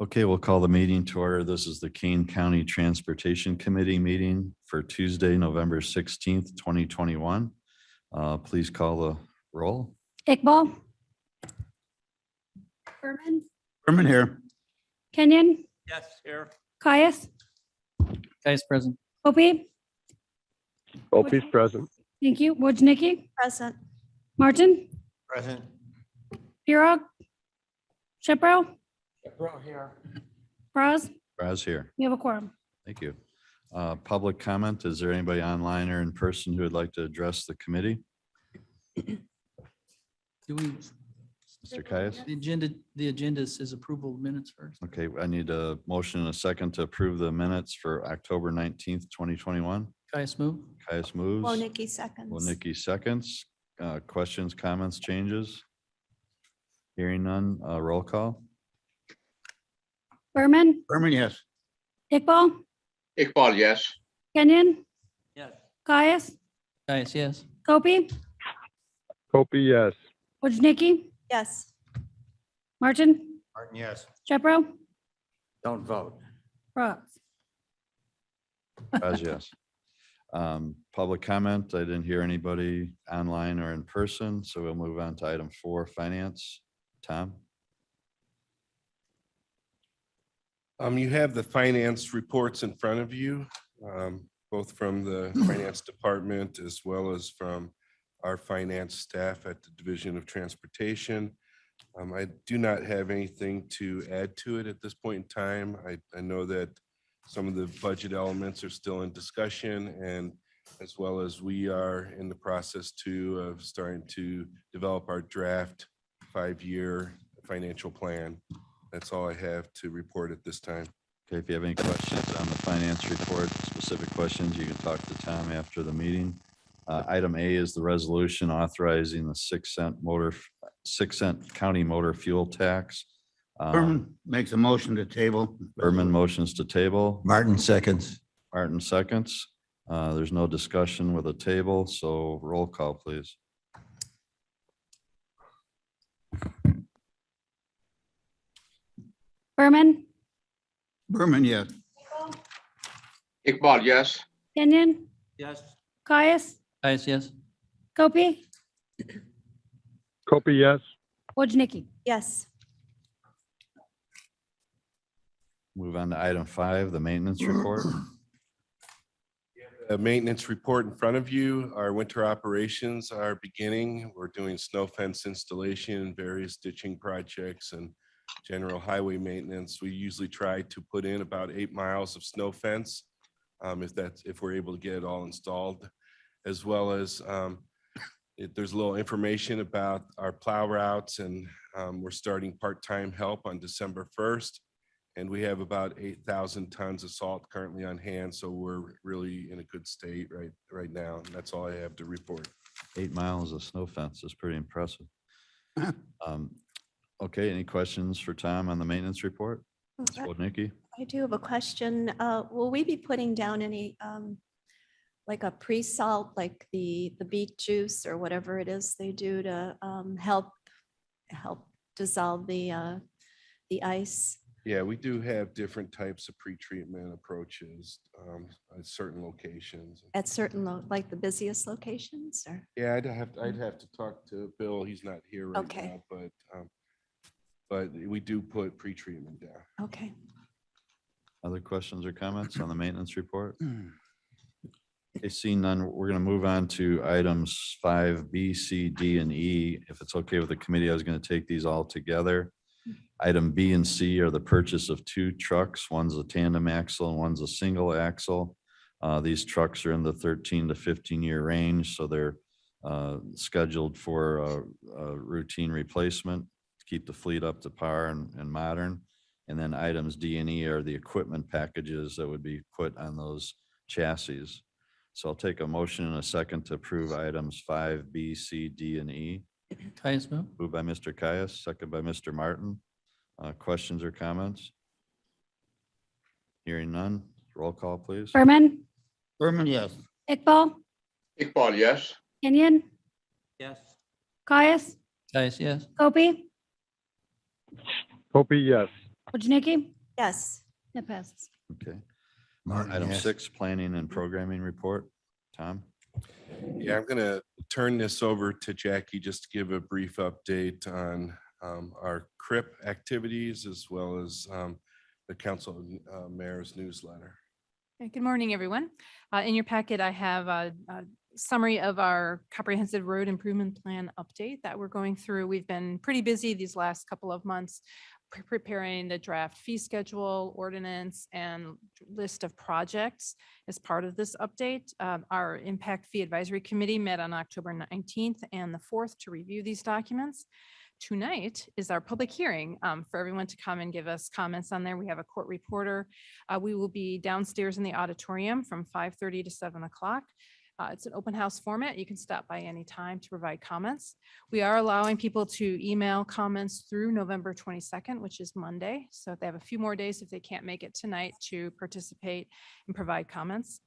Okay, we'll call the meeting to order. This is the Kane County Transportation Committee meeting for Tuesday, November 16th, 2021. Please call the roll. Iqbal. Berman. Berman here. Kenyon. Yes, here. Caius. Caius present. Opie. Opie's present. Thank you. Wojnicki. Present. Martin. Present. Pirog. Shipro. Here. Braz. Braz here. We have a quorum. Thank you. Public comment. Is there anybody online or in person who would like to address the committee? Do we, Mr. Caius? the agenda says approval of minutes first. Okay, I need a motion and a second to approve the minutes for October 19th, 2021. Caius move. Caius moves. Wojnicki seconds. Nikki seconds. Questions, comments, changes? Hearing none, roll call. Berman. Berman, yes. Iqbal. Iqbal, yes. Kenyon. Yes. Caius. Caius, yes. Opie. Opie, yes. Wojnicki. Yes. Martin. Martin, yes. Shipro. Don't vote. Braz. Braz, yes. Public comment. I didn't hear anybody online or in person, so we'll move on to item 4, finance. Tom? You have the finance reports in front of you, both from the finance department as well as from our finance staff at the Division of Transportation. I do not have anything to add to it at this point in time. I know that some of the budget elements are still in discussion, and as well as we are in the process too of starting to develop our draft 5-year financial plan. That's all I have to report at this time. Okay, if you have any questions on the finance report, specific questions, you can talk to Tom after the meeting. Item A is the resolution authorizing the 6-cent county motor fuel tax. Berman makes a motion to table. Berman motions to table. Martin seconds. Martin seconds. There's no discussion with a table, so roll call, please. Berman. Berman, yes. Iqbal, yes. Kenyon. Yes. Caius. Caius, yes. Opie. Opie, yes. Wojnicki. Yes. Move on to item 5, the maintenance report. The maintenance report in front of you, our winter operations are beginning. We're doing snow fence installation, various ditching projects, and general highway maintenance. We usually try to put in about 8 miles of snow fence, if we're able to get it all installed, as well as there's a little information about our plow routes, and we're starting part-time help on December 1st. And we have about 8,000 tons of salt currently on hand, so we're really in a good state right now. And that's all I have to report. 8 miles of snow fence is pretty impressive. Okay, any questions for Tom on the maintenance report? Ms. Wodnicki? I do have a question. Will we be putting down any, like a pre-salt, like the beet juice or whatever it is they do to help dissolve the ice? Yeah, we do have different types of pretreatment approaches at certain locations. At certain, like the busiest locations or? Yeah, I'd have to talk to Bill. He's not here right Okay. now, but we do put pretreatment down. Okay. Other questions or comments on the maintenance report? Okay, seeing none, we're going to move on to items 5B, C, D, and E. If it's okay with the committee, I was going to take these all together. Item B and C are the purchase of 2 trucks. One's a tandem axle and one's a single axle. These trucks are in the 13 to 15-year range, so they're scheduled for a routine replacement to keep the fleet up to par and modern. And then items D and E are the equipment packages that would be put on those chassis. So I'll take a motion and a second to approve items 5B, C, D, and E. Caius move. Moved by Mr. Caius, second by Mr. Martin. Questions or comments? Hearing none, roll call, please. Berman. Berman, yes. Iqbal. Iqbal, yes. Kenyon. Yes. Caius. Caius, yes. Opie. Opie, yes. Wojnicki? Yes. That passes. Okay. Martin, Item yes. 6, planning and programming report. Tom? Yeah, I'm gonna turn this over to Jackie just to give a brief update on our CRIP activities as well as the council mayor's newsletter. Okay, good morning, everyone. In your packet, I have a summary of our comprehensive road improvement plan update that we're going through. We've been pretty busy these last couple of months preparing the draft fee schedule, ordinance, and list of projects as part of this update. Our Impact Fee Advisory Committee met on October 19th and the 4th to review these documents. Tonight is our public hearing for everyone to come and give us comments on there. We have a court reporter. We will be downstairs in the auditorium from 5:30 to 7 o'clock. It's an open house format. You can stop by any time to provide comments. We are allowing people to email comments through November 22nd, which is Monday. So they have a few more days if they can't make it tonight to participate and provide comments.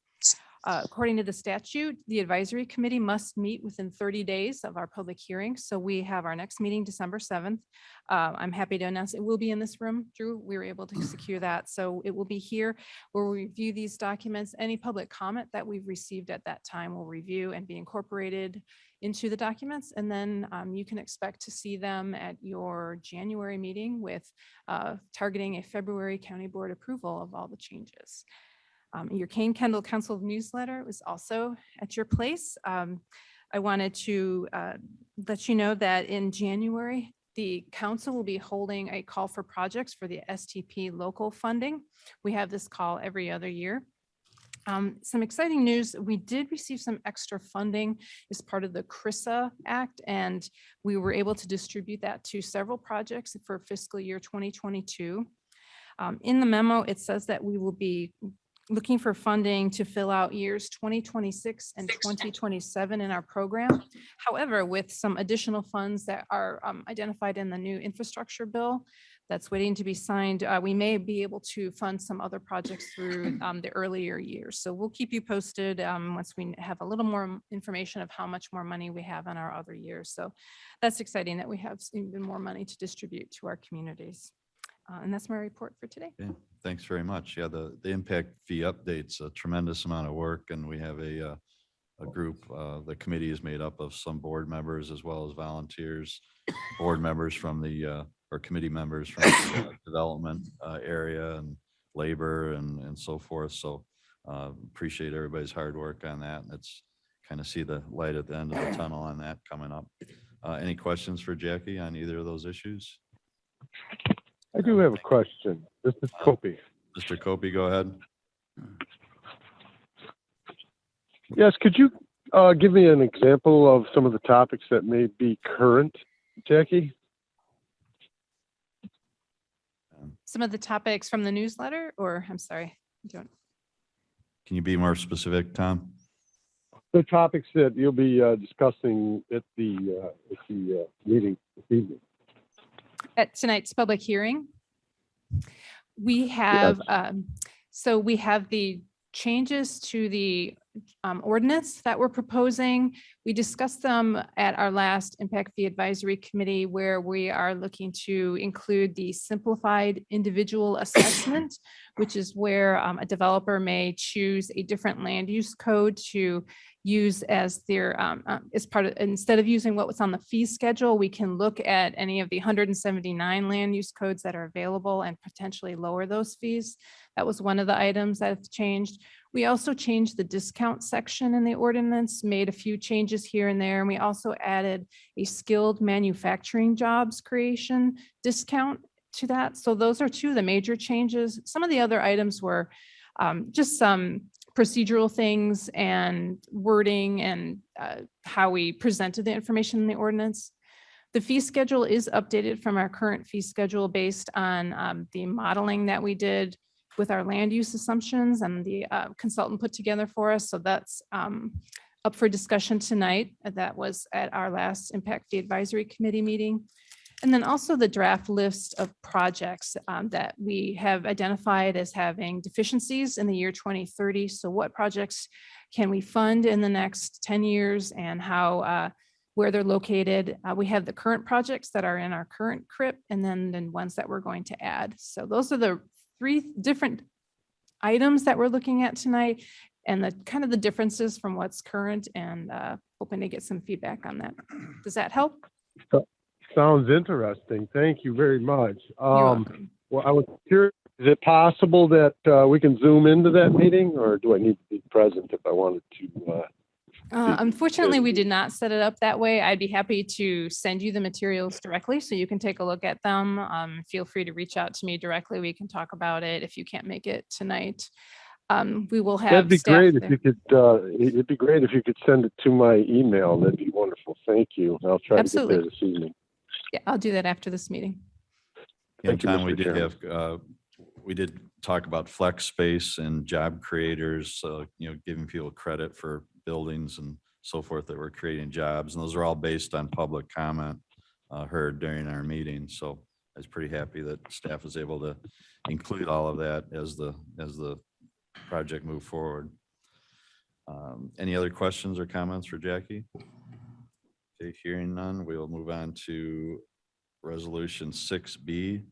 According to the statute, the advisory committee must meet within 30 days of our public hearing. So we have our next meeting December 7th. I'm happy to announce it will be in this room. Drew, we were able to secure that. So it will be here where we review these documents. Any public comment that we've received at that time will review and be incorporated into the documents. And then you can expect to see them at your January meeting with targeting a February county board approval of all the changes. Your Kane Kendall Council newsletter was also at your place. I wanted to let you know that in January, the council will be holding a call for projects for the STP local funding. We have this call every other year. Some exciting news, we did receive some extra funding as part of the CRISA Act, and we were able to distribute that to several projects for fiscal year 2022. In the memo, it says that we will be looking for funding to fill out years 2026 and 2027 in our program. However, with some additional funds that are identified in the new infrastructure bill that's waiting to be signed, we may be able to fund some other projects through the earlier years. So we'll keep you posted once we have a little more information of how much more money we have in our other years. So that's exciting that we have even more money to distribute to our communities. And that's my report for today. Okay, thanks very much. Yeah, the impact fee update's a tremendous amount of work, and we have a group, the committee is made up of some board members as well as volunteers, board members from the, or committee members from the development area and labor and so forth. So appreciate everybody's hard work on that. And it's kind of see the light at the end of the tunnel on that coming up. Any questions for Jackie on either of those issues? I do have a question. This is Kopi. Mr. Copey, go ahead. Yes, could you give me an example of some of the topics that may be current, Jackie? Some of the topics from the newsletter, or I'm sorry, don't. Can you be more specific, Tom? The topics that you'll be discussing at the meeting this evening. At tonight's public hearing, we have, so we have the changes to the ordinance that we're proposing. We discussed them at our last Impact Fee Advisory Committee, where we are looking to include the simplified individual assessment, which is where a developer may choose a different land use code to use as their, as part of, instead of using what was on the fee schedule, we can look at any of the 179 land use codes that are available and potentially lower those fees. That was one of the items that have changed. We also changed the discount section in the ordinance, made a few changes here and there. And we also added a skilled manufacturing jobs creation discount to that. So those are two of the major changes. Some of the other items were just some procedural things and wording and how we presented the information in the ordinance. The fee schedule is updated from our current fee schedule based on the modeling that we did with our land use assumptions and the consultant put together for us. So that's up for discussion tonight. That was at our last Impact Fee Advisory Committee meeting. And then also the draft list of projects that we have identified as having deficiencies in the year 2030. So what projects can we fund in the next 10 years and how where they're located. We have the current projects that are in our current CRIP and then ones that we're going to add. So those are the 3 different items that we're looking at tonight and the kind of the differences from what's current and hoping to get some feedback on that. Does that help? Sounds interesting. Thank you very much. You're welcome. Well, I was curious, is it possible that we can zoom into that meeting, or do I need to be present if I wanted to? Unfortunately, we did not set it up that way. I'd be happy to send you the materials directly so you can take a look at them. Feel free to reach out to me directly. We can talk about it if you can't make it tonight. We will have. That'd be staff great if there. you could. It'd be great if you could send it to my email. That'd be wonderful. Thank you. I'll try Absolutely. to get there this evening. Yeah, I'll do that after this meeting. Yeah, Thank you, Tom, Mr. we did Chairman. have, we did talk about flex space and job creators, giving people credit for buildings and so forth that were creating jobs. And those are all based on public comment heard during our meeting. So I was pretty happy that staff was able to include all of that as the project moved forward. Any other questions or comments for Jackie? Okay, hearing none, we will move on to Resolution 6B,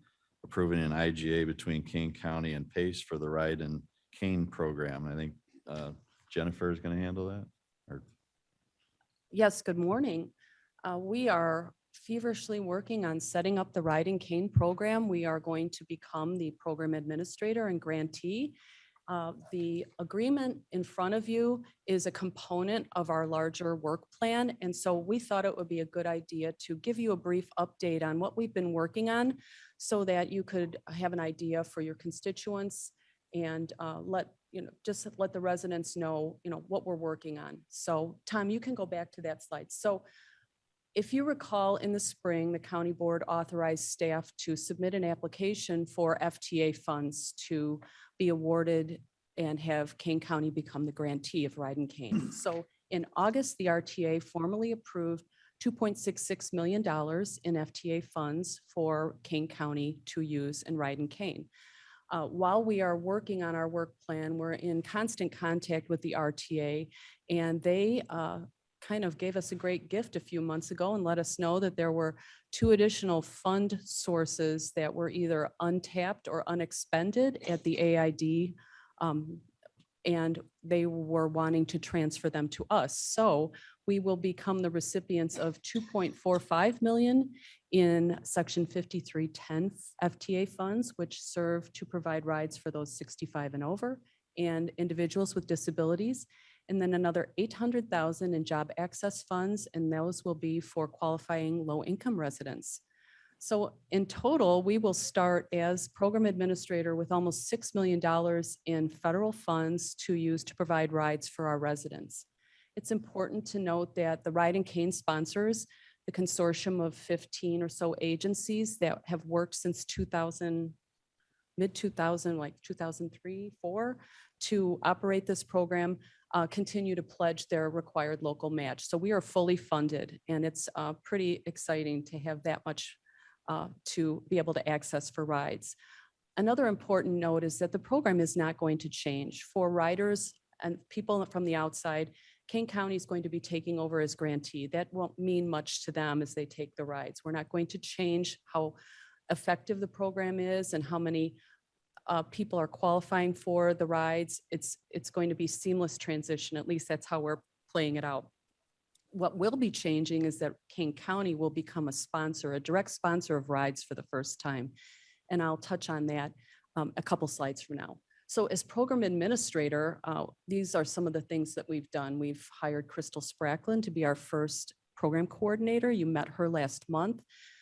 approving an IGA between Kane County and Pace for the Ride and Cane program. I think Jennifer is going to handle that. Or Yes, good morning. We are feverishly working on setting up the Ride and Cane program. We are going to become the program administrator and grantee. The agreement in front of you is a component of our larger work plan. And so we thought it would be a good idea to give you a brief update on what we've been working so that you could have an idea for your constituents and just let the residents know, what we're working on. So Tom, you can go back to that slide. So if you recall, in the spring, the county board authorized staff to submit an application for FTA funds to be awarded and have Kane County become the grantee of Ride and Cane. So in August, the RTA formally approved $2.66 million in FTA funds for Kane County to use in Ride and Cane. While we are working on our work plan, we're in constant contact with the RTA, and they kind of gave us a great gift a few months ago and let us know that there were 2 additional fund sources that were either untapped or unexpended at the AID, and they were wanting to transfer them to us. So we will become the recipients of 2.45 million in Section 5310 FTA funds, which serve to provide rides for those 65 and over and individuals with disabilities. And then another 800,000 in job access funds, and those will be for qualifying low-income residents. So in total, we will start as program administrator with almost $6 million in federal funds to use to provide rides for our residents. It's important to note that the Ride and Cane sponsors the consortium of 15 or so agencies that have worked since mid-2000, like 2003, 4, to operate this program, continue to pledge their required local match. So we are fully funded, and it's pretty exciting to have that much to be able to access for rides. Another important note is that the program is not going to change. For riders and people from the outside, Kane County is going to be taking over as grantee. That won't mean much to them as they take the rides. We're not going to change how effective the program is and how many people are qualifying for the rides. It's going to be seamless transition. At least that's how we're playing it out. What will be changing is that Kane County will become a sponsor, a direct sponsor of rides for the first time. And I'll touch on that a couple slides from now. So as program administrator, these are some of the things that we've done. We've hired Crystal Spracklin to be our first program coordinator. You met her last month.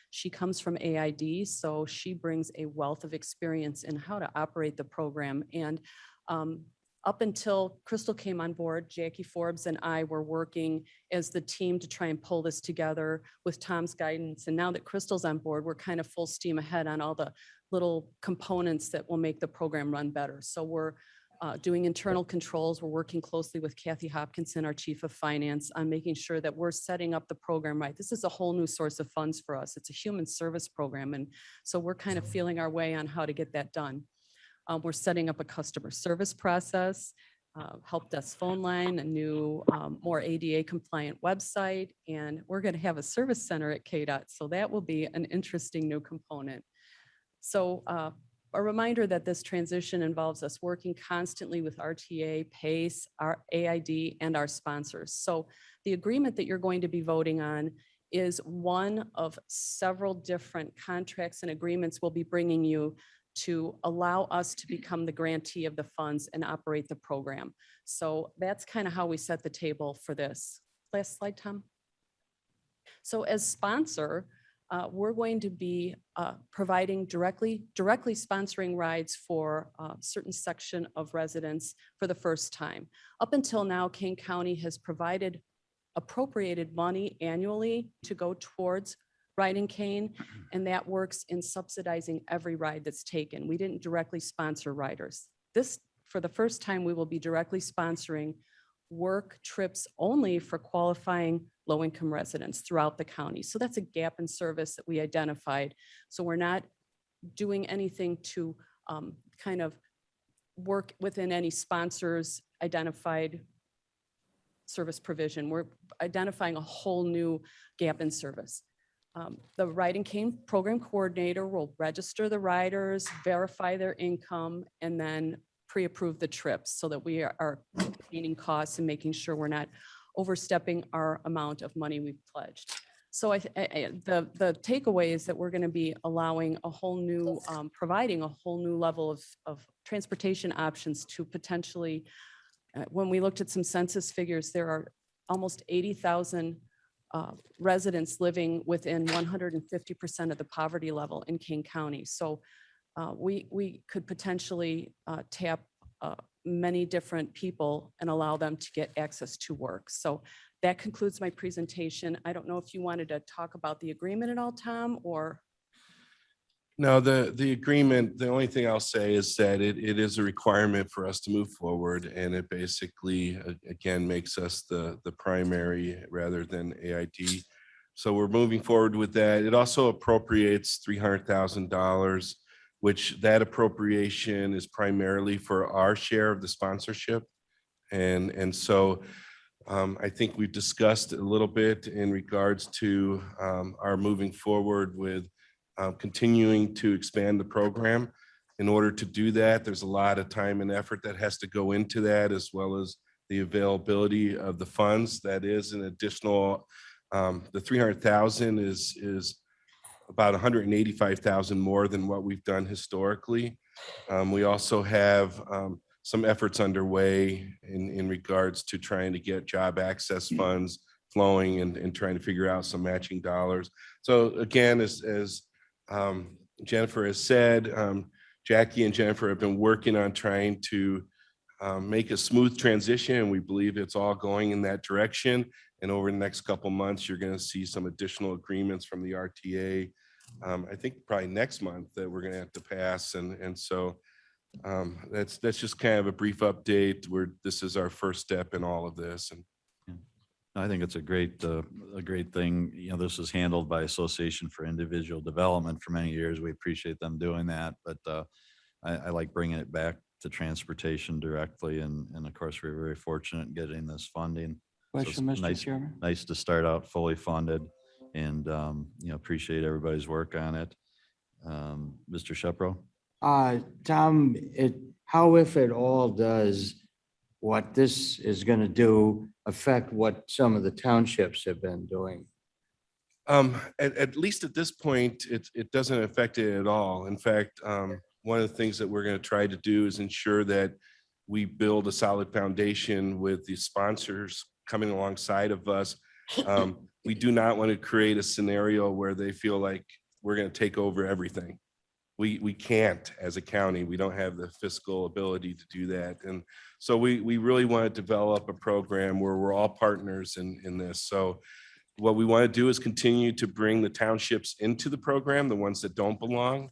She comes from AID, so she brings a wealth of experience in how to operate the program. And up until Crystal came on board, Jackie Forbes and I were working as the team to try and pull this together with Tom's guidance. And now that Crystal's on board, we're kind of full steam ahead on all the little components that will make the program run better. So we're doing internal controls. We're working closely with Kathy Hopkinson, our Chief of Finance, on making sure that we're setting up the program right. This is a whole new source of funds for us. It's a human service program. And so we're kind of feeling our way on how to get that done. We're setting up a customer service process. help desk phone line, a new, more ADA compliant website, and we're going to have a service center at KDOT. So that will be an interesting new component. So a reminder that this transition involves us working constantly with RTA, PACE, our AID, and our sponsors. So the agreement that you're going to be voting on is one of several different contracts and agreements we'll be bringing you to allow us to become the grantee of the funds and operate the program. So that's kind of how we set the table for this. Last slide, Tom. So as sponsor, we're going to be providing directly sponsoring rides for a certain section of residents for the first time. Up until now, Kane County has provided appropriated money annually to go towards Ride in Kane, and that works in subsidizing every ride that's taken. We didn't directly sponsor riders. This, for the first time, we will be directly sponsoring work trips only for qualifying low-income residents throughout the county. So that's a gap in service that we identified. So we're not doing anything to kind of work within any sponsors identified service provision. We're identifying a whole new gap in service. The Ride in Kane program coordinator will register the riders, verify their income, and then pre-approve the trips so that we are containing costs and making sure we're not overstepping our amount of money we've pledged. So the takeaway is that we're going to be allowing a whole new, providing a whole new level of transportation options to potentially, when we looked at some census figures, there are almost 80,000 residents living within 150% of the poverty level in King County. So we could potentially tap many different people and allow them to get access to work. So that concludes my presentation. I don't know if you wanted to talk about the agreement at all, Tom, or? No, the agreement, the only thing I'll say is that it is a requirement for us to move forward, and it basically, again, makes us the primary rather than AID. So we're moving forward with that. It also appropriates $300,000, which that appropriation is primarily for our share of the sponsorship. And so I think we've discussed a little bit in regards to our moving forward with continuing to expand the program. In order to do that, there's a lot of time and effort that has to go into that, as well as the availability of the funds. That is an additional, the 300,000 is about 185,000 more than what we've done historically. We also have some efforts underway in regards to trying to get job access funds flowing and trying to figure out some matching dollars. So again, as Jennifer has said, Jackie and Jennifer have been working on trying to make a smooth transition, and we believe it's all going in that direction. And over the next couple months, you're going to see some additional agreements from the RTA. I think probably next month that we're going to have to pass. And so that's just kind of a brief update where this is our first step in all of this. And I think it's a great thing. You know, this is handled by Association for Individual Development for many years. We appreciate them doing that, but I like bringing it back to transportation directly. And of course, we're very fortunate in getting this funding. So it's Question, Mr. Chairman. nice to start out fully funded, and you know, appreciate everybody's work on it. Mr. Shepro? Tom, how, if at all, does what this is going to do affect what some of the townships have been doing? At least at this point, it doesn't affect it at all. In fact, one of the things that we're going to try to do is ensure that we build a solid foundation with the sponsors coming alongside of us. We do not want to create a scenario where they feel like we're going to take over everything. We can't as a county. We don't have the fiscal ability to do that. And so we really want to develop a program where we're all partners in this. So what we want to do is continue to bring the townships into the program, the ones that don't belong.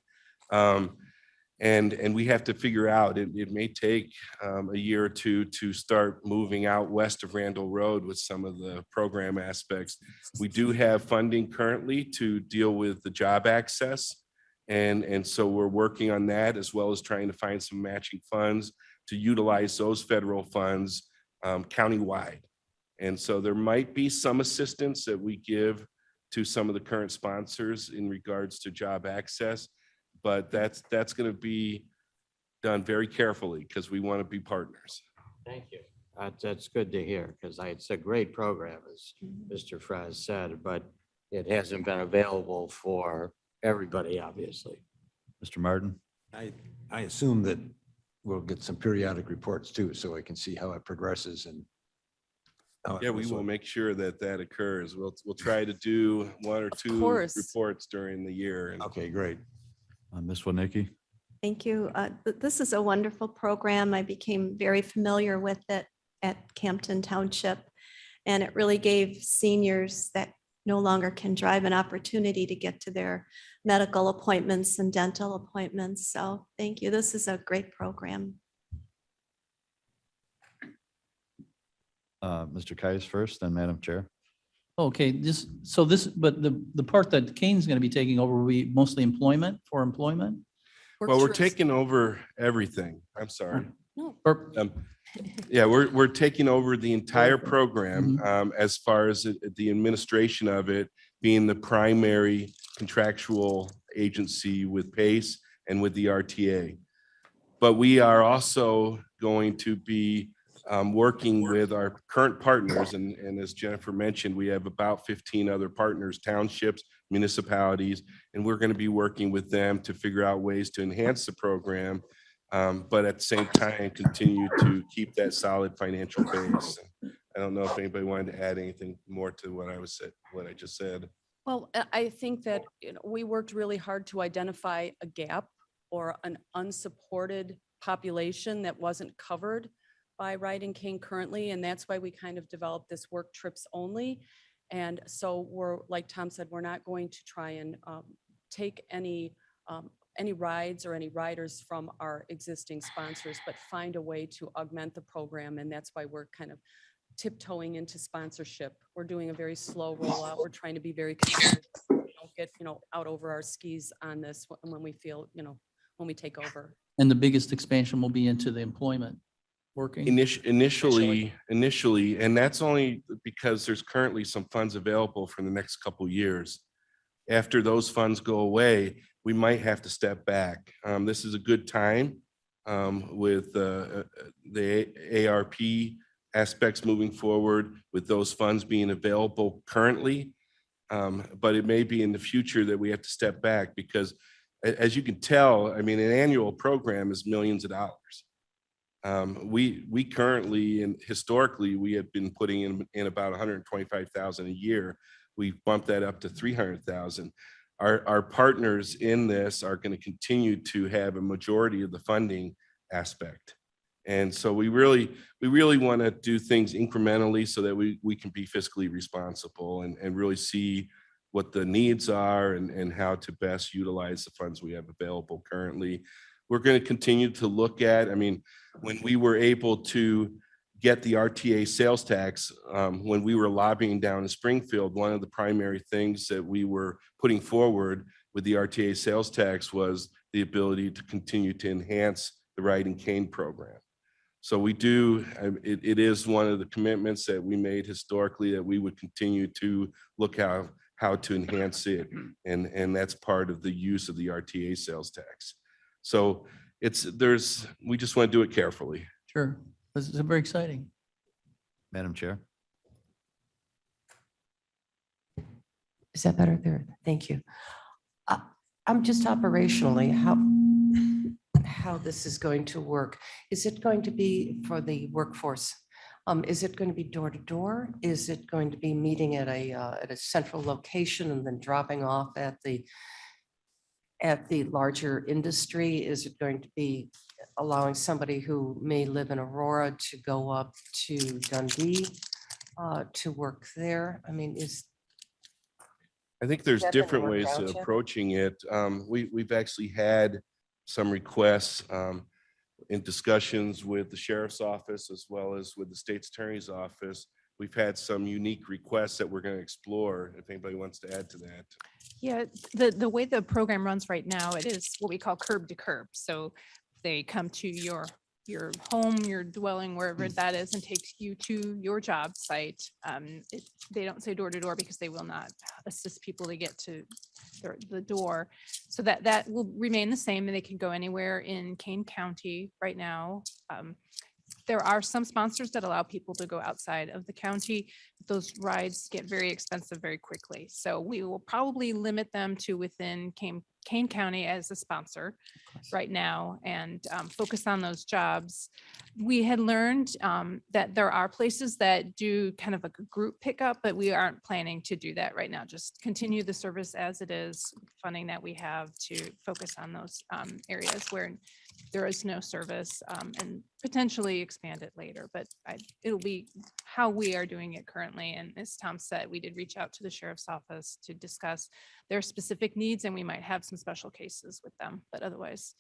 And we have to figure out, it may take a year or two to start moving out west of Randall Road with some of the program aspects. We do have funding currently to deal with the job access. And so we're working on that, as well as trying to find some matching funds. to utilize those federal funds countywide. And so there might be some assistance that we give to some of the current sponsors in regards to job access, but that's going to be done very carefully because we want to be partners. Thank you. That's good to hear, because it's a great program, as Mr. Fraz said, but it hasn't been available for everybody, obviously. Mr. Martin? I assume that we'll get some periodic reports too, so I can see how it progresses and. how it Yeah, we goes. will make sure that that occurs. We'll try to do one or two course. reports during the year. And Okay, great. Ms. Wodnicki? Thank you. This is a wonderful program. I became very familiar with it at Campton Township. And it really gave seniors that no longer can drive an opportunity to get to their medical appointments and dental appointments. So thank you. This is a great program. Mr. Caius first, then Madam Chair. Okay, but the part that Kane's going to be taking over will be mostly employment. well, we're taking over everything. I'm sorry. No. Or- Yeah, we're taking over the entire Perfect. program as far as the administration of it being the primary contractual agency with PACE and with the RTA. But we are also going to be working with our current partners. And as Jennifer mentioned, we have about 15 other partners, townships, municipalities, and we're going to be working with them to figure out ways to enhance the program. But at the same time, continue to keep that solid financial base. I don't know if anybody wanted to add anything more to what I just said. Well, I think that we worked really hard to identify a gap or an unsupported population that wasn't covered by Ride Cane currently. And that's why we kind of developed this work trips only. And so we're, like Tom said, we're not going to try and take any rides or any riders from our existing sponsors, but find a way to augment the program. And that's why we're kind of tiptoeing into sponsorship. We're doing a very slow rollout. We're trying to be very considerate. We don't get, out over our skis on this when we feel, when we take over. And the biggest expansion will be into the employment working. Initially, and that's only because there's currently some funds available for the next couple of years. After those funds go away, we might have to step back. This is a good time with the ARP aspects moving forward with those funds being available currently. But it may be in the future that we have to step back because as you can tell, I mean, an annual program is millions of dollars. We currently and historically, we have been putting in about 125,000 a year. We bumped that up to 300,000. Our partners in this are going to continue to have a majority of the funding aspect. And so we really want to do things incrementally so that we can be fiscally responsible and really see what the needs are and how to best utilize the funds we have available currently. We're going to continue to look at, I mean, when we were able to get the RTA sales tax, when we were lobbying down in Springfield, one of the primary things that we were putting forward with the RTA sales tax was the ability to continue to enhance the Ride Cane program. So we do, it is one of the commitments that we made historically that we would continue to look at how to enhance it. And that's part of the use of the RTA sales tax. So we just want to do it carefully. Sure. This is very exciting. Madam Chair. Is that better there? Thank you. I'm just operationally, how this is going to work. Is it going to be for the workforce? Is it going to be door to door? Is it going to be meeting at a central location and then dropping off at the larger industry? Is it going to be allowing somebody who may live in Aurora to go up to Dundee to work there? I mean, I think there's Has that been different worked ways out of yet? approaching it. We've actually had some requests in discussions with the sheriff's office as well as with the state's attorney's office. We've had some unique requests that we're going to explore if anybody wants to add to that. Yeah, the way the program runs right now, it is what we call curb to curb. So they come to your your home, your dwelling, wherever that is, and takes you to your job site. They don't say door to door because they will not assist people to get to the door. So that will remain the same, and they can go anywhere in Kane County right now. There are some sponsors that allow people to go outside of the county. Those rides get very expensive very quickly. So we will probably limit them to within Kane County as a sponsor right now, and focus on those jobs. We had learned that there are places that do kind of like a group pickup, but we aren't planning to do that right now. Just continue the service as it is, funding that we have to focus on those areas where there is no service, and potentially expand it later, but it'll be how we are doing it currently. And as Tom said, we did reach out to the sheriff's office to discuss their specific needs, and we might have some special cases with them, but otherwise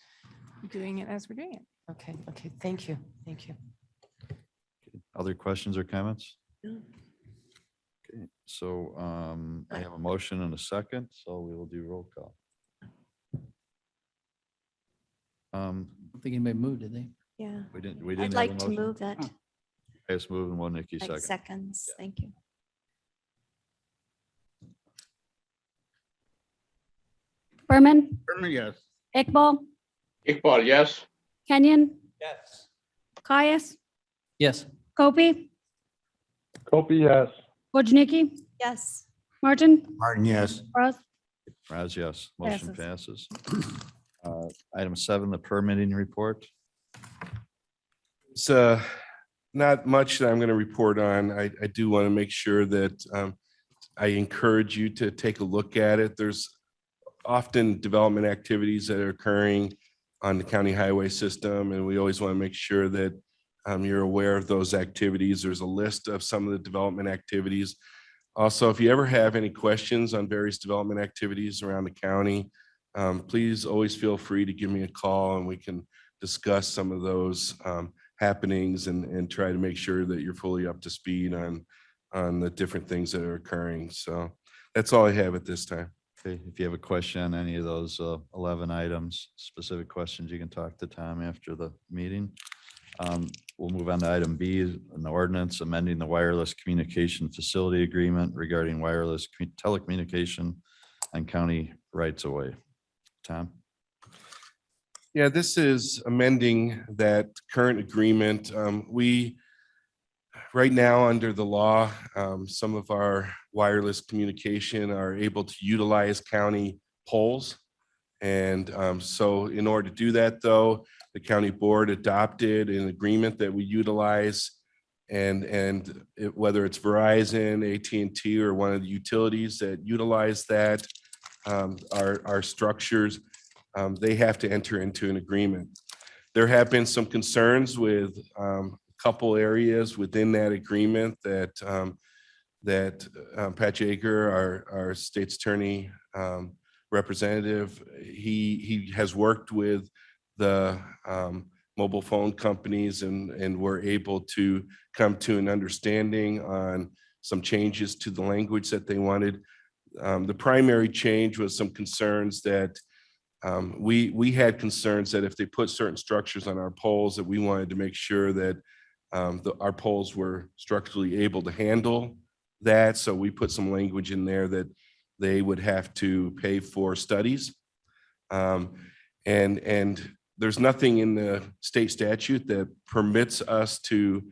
doing it as we're doing it. Okay, thank you, thank you. Other questions or comments? Okay, so I have a motion and a second, so we will do roll call. I don't think anybody moved, did they? Yeah. We didn't I'd have a like to motion? move it, I just moved and one Nikki like second. seconds. Thank you. Berman, Yes. Iqbal, Iqbal, yes. Kenyon, Yes. Caius, Yes. Gopi, Copy, yes. Wojnicki, Yes. Martin, Martin, yes. Rose, Raz, yes, motion Passes. passes. Item 7, the permitting report. It's not much that I'm going to report on. I do want to make sure that I encourage you to take a look at it. There's often development activities that are occurring on the county highway system, and we always want to make sure that you're aware of those activities. There's a list of some of the development activities. Also, if you ever have any questions on various development activities around the county, please always feel free to give me a call, and we can discuss some of those happenings and try to make sure that you're fully up to speed on the different things that are occurring. So that's all I have at this time. Okay, if you have a question on any of those 11 items, specific questions, you can talk to Tom after the meeting. We'll move on to item B, an ordinance amending the wireless communication facility agreement regarding wireless telecommunication on county rights of way. Tom? Yeah, this is amending that current agreement. We, right now, under the law, some of our wireless communication are able to utilize county poles. And so in order to do that, though, the county board adopted an agreement that we utilize, whether it's Verizon, AT&T, or one of the utilities that utilize that, our structures, they have to enter into an agreement. There have been some concerns with a couple areas within that agreement that Pat Jager, our state's attorney representative, he has worked with the mobile phone companies, and we're able to come to an understanding on some changes to the language that they wanted. The primary change was some concerns that we had concerns that if they put certain structures on our poles, that we wanted to make sure that our poles were structurally able to handle that. So we put some language in there that they would have to pay for studies. And there's nothing in the state statute that permits us to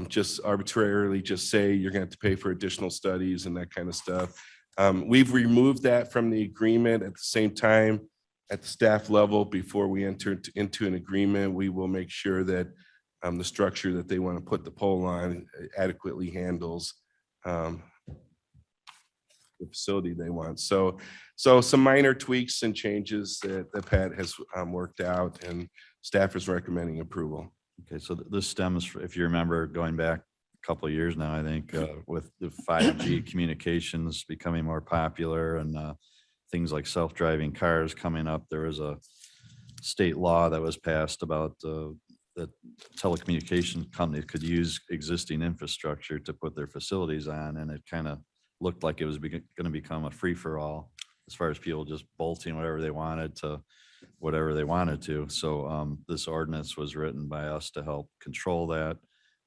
just arbitrarily just say you're going to have to pay for additional studies and that kind of stuff. We've removed that from the agreement. At the same time, at the staff level, before we enter into an agreement, we will make sure that the structure that they want to put the pole on adequately handles the facility they want. So some minor tweaks and changes that Pat has worked out, and staff is recommending approval. Okay, so this stems, if you remember, going back a couple of years now, I think, with the 5G communications becoming more popular and things like self-driving cars coming up. There was a state law that was passed about that telecommunication companies could use existing infrastructure to put their facilities on, and it kind of looked like it was going to become a free-for-all as far as people just bolting whatever they wanted to whatever they wanted to. So this ordinance was written by us to help control that.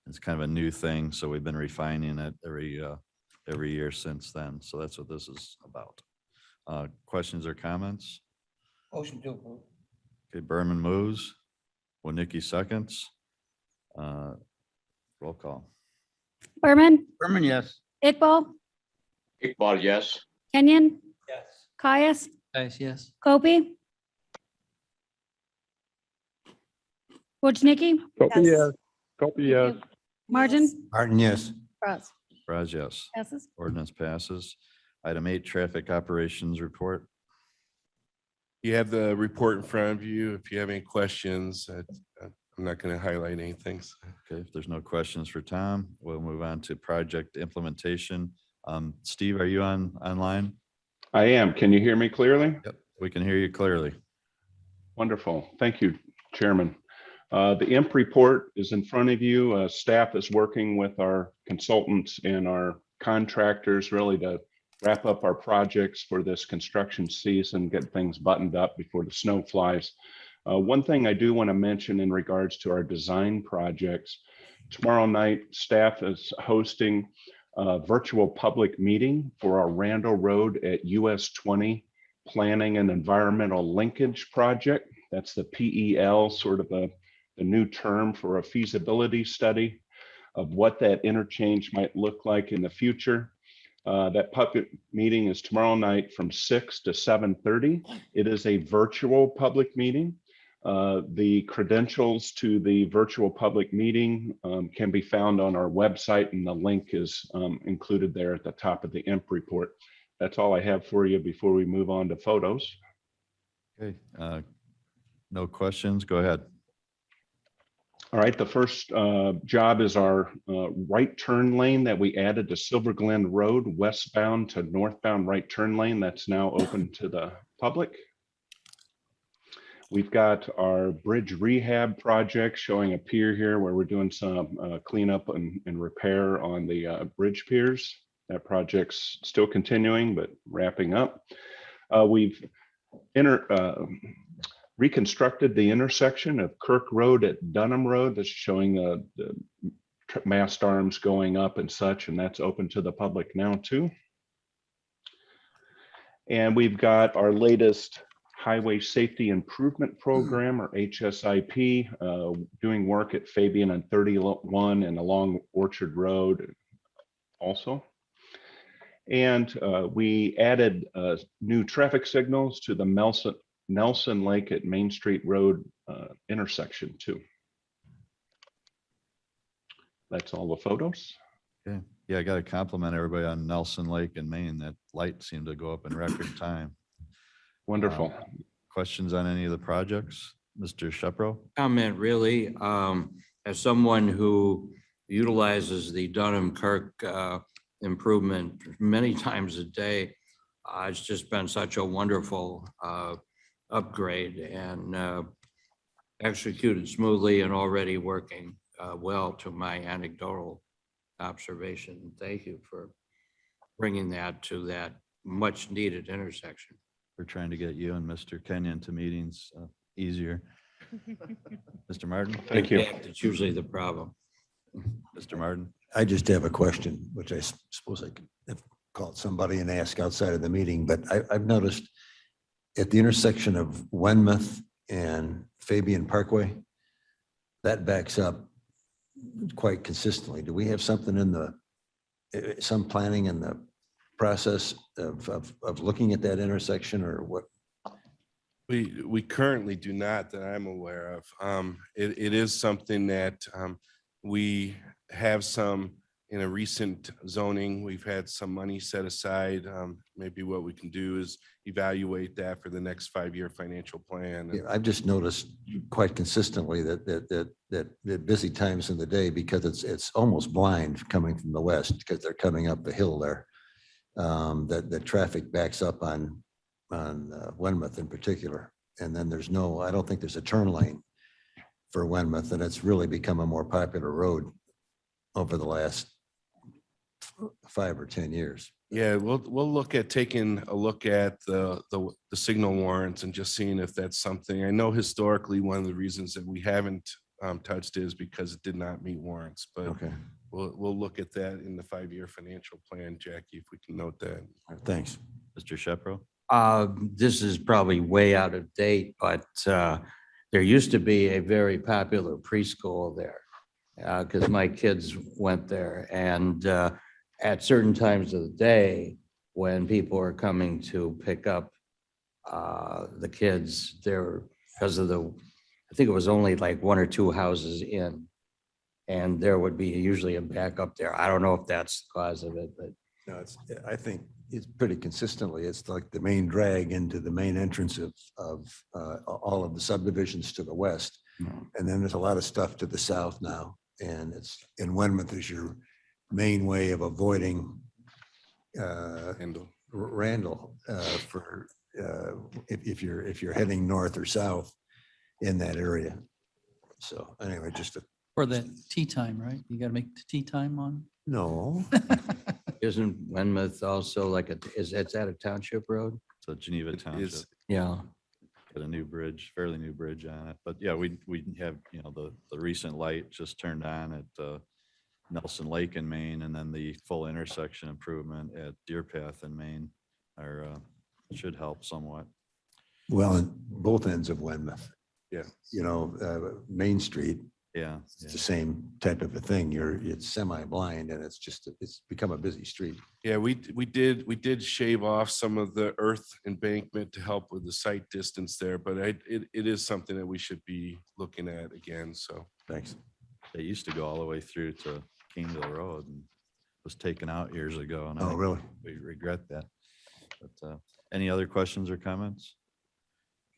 It's kind of a new thing, so we've been refining it every year since then. So that's what this is about. Questions or comments? Motion to approve. Okay, Berman moves. Winicky seconds. Roll call. Berman, Berman, yes. Iqbal, Iqbal, yes. Kenyon, Yes. Caius, Guys, yes. Kobe. Wojnicki, Copy, Yes. yes. Copy, yes. Martin, Martin, yes. Bros. Raj, yes. passes. Ordinance passes. Item 8, traffic operations report. You have the report in front of you. If you have any questions, I'm not going to highlight anything. Okay, if there's no questions for Tom, we'll move on to project implementation. Steve, are you online? I am. Can you hear me clearly? Yep, we can hear you clearly. Wonderful. Thank you, Chairman. The IMP report is in front of you. Staff is working with our consultants and our contractors really to wrap up our projects for this construction season, get things buttoned up before the snow flies. One thing I do want to mention in regards to our design projects, tomorrow night, staff is hosting a virtual public meeting for our Randall Road at US 20 Planning and Environmental Linkage Project. That's the PEL, sort of the new term for a feasibility study of what that interchange might look like in the future. That public meeting is tomorrow night from 6 to 7:30. It is a virtual public meeting. The credentials to the virtual public meeting can be found on our website, and the link is included there at the top of the IMP report. That's all I have for you before we move on to photos. Okay, no questions, go ahead. All right, the first job is our right turn lane that we added to Silver Glen Road, westbound to northbound right turn lane. That's now open to the public. We've got our bridge rehab project showing a pier here where we're doing some cleanup and repair on the bridge piers. That project's still continuing, but wrapping up. We've reconstructed the intersection of Kirk Road at Dunham Road. That's showing the mast arms going up and such, and that's open to the public now too. And we've got our latest Highway Safety Improvement Program, or HSIP, doing work at Fabian and 31 and along Orchard Road also. And we added new traffic signals to the Nelson Lake at Main Street Road intersection too. That's all the photos. Okay, yeah, I got to compliment everybody on Nelson Lake in Maine. That light seemed to go up in record time. Wonderful. Questions on any of the projects? Mr. Shepro? Comment really, as someone who utilizes the Dunham Kirk improvement many times a day, it's just been such a wonderful upgrade and executed smoothly and already working well to my anecdotal observation. Thank you for bringing that to that much needed intersection. We're trying to get you and Mr. Kenyon to meetings easier. Mr. Martin? Thank you. It's usually the problem. Mr. Martin? I just have a question, which I suppose I could have called somebody and ask outside of the meeting, but I've noticed at the intersection of Wenmouth and Fabian Parkway, that backs up quite consistently. Do we have something in the, some planning in the process of looking at that intersection, or what? We currently do not, that I'm aware of. It is something that we have some in a recent zoning. We've had some money set aside. Maybe what we can do is evaluate that for the next 5-year financial plan. Yeah, I've just noticed quite consistently that busy times in the day, because it's almost blind coming from the west, because they're coming up the hill there. That the traffic backs up on Wenmouth in particular, and then there's no, I don't think there's a turn lane for Wenmouth, and it's really become a more popular road over the last 5 or 10 years. Yeah, we'll look at taking a look at the signal warrants and just seeing if that's something. I know historically, one of the reasons that we haven't touched is because it did not meet warrants, but Okay, we'll look at that in the 5-year financial plan, Jackie, if we can note that. thanks. Mr. Shepro? This is probably way out of date, but there used to be a very popular preschool there because my kids went there. And at certain times of the day, when people are coming to pick up the kids there, because of I think it was only like 1 or 2 houses in. And there would be usually a backup there. I don't know if that's the cause of it, but No, I think it's pretty consistently, it's like the main drag into the main entrance of all of the subdivisions to the west. And then there's a lot of stuff to the south now. And it's in Wenmouth is your main way of avoiding Randall for if you're heading north or south in that area. So anyway, just a For the tea time, right? You got to make the tea time on. no. isn't Wenmouth also like is that a township road? So Geneva Township. Yeah. Got a new bridge, fairly new bridge on it. But yeah, we have, the recent light just turned on at Nelson Lake in Maine, and then the full intersection improvement at Deer Path in Maine should help somewhat. Well, in both ends of Wenmouth. Yeah. Main Street, Yeah. it's the same type of a thing. It's semi-blind and it's become a busy street. Yeah, we did shave off some of the earth embankment to help with the sight distance there, but it is something that we should be looking at again, so. Thanks. They used to go all the way through to Kingville Road and was taken out years ago. And I Oh, think really? we regret that. But any other questions or comments?